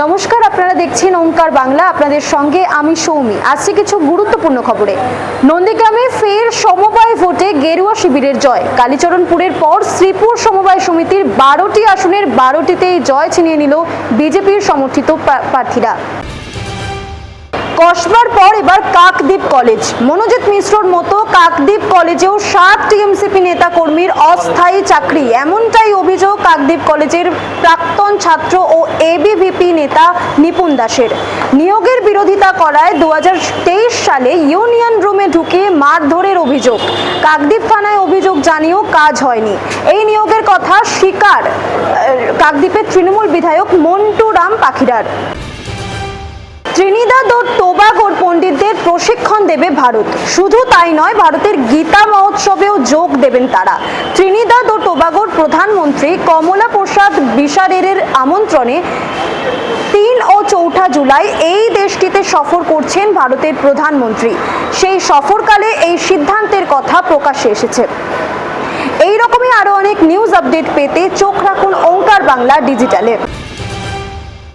নমস্কার, আপনারা দেখছেন ওঙ্কার বাংলা। আপনাদের সঙ্গে আমি সৌমি। আজকে কিছু গুরুত্বপূর্ণ খবরে। নন্দীগ্রামে ফের সমবায় ভোটে গেরুয়া শিবিরের জয়। কালীচরণপুরের পর শ্রীপুর সমবায় সমিতির 12টি আসনের 12টিতেই জয় ছিনিয়ে নিল বিজেপির সমর্থিত প্রার্থীরা। কসবার পর এবার কাকদ্বীপ কলেজ। মনোজিৎ মিশ্রর মতো কাকদ্বীপ কলেজেও 7 টিএমসিপি নেতা কর্মীর অস্থায়ী চাকরি, এমনটাই অভিযোগ কাকদ্বীপ কলেজের প্রাক্তন ছাত্র ও এবিভিপি নেতা নিপুণ দাসের। নিয়োগের বিরোধিতা করায় 2023 সালে ইউনিয়ন রুমে ঢুকে মারধরের অভিযোগ। কাকদ্বীপ থানায় অভিযোগ জানিয়েও কাজ হয়নি। এই নিয়োগের কথা স্বীকার কাকদ্বীপের তৃণমূল বিধায়ক মন্টু রাম পাখিরার। ত্রিনিদাদ ও টোবাগোর পণ্ডিতদের প্রশিক্ষণ দেবে ভারত। শুধু তাই নয়, ভারতের গীতা মহোৎসবেও যোগ দেবেন তারা। ত্রিনিদাদ ও টোবাগোর প্রধানমন্ত্রী কমলা প্রসাদ বিসারের আমন্ত্রণে 3 ও 4 জুলাই এই দেশটিতে সফর করছেন ভারতের প্রধানমন্ত্রী। সেই সফরকালে এই সিদ্ধান্তের কথা প্রকাশ্যে এসেছে। এই রকমই আরো অনেক নিউজ আপডেট পেতে চোখ রাখুন ওঙ্কার বাংলা ডিজিটালে।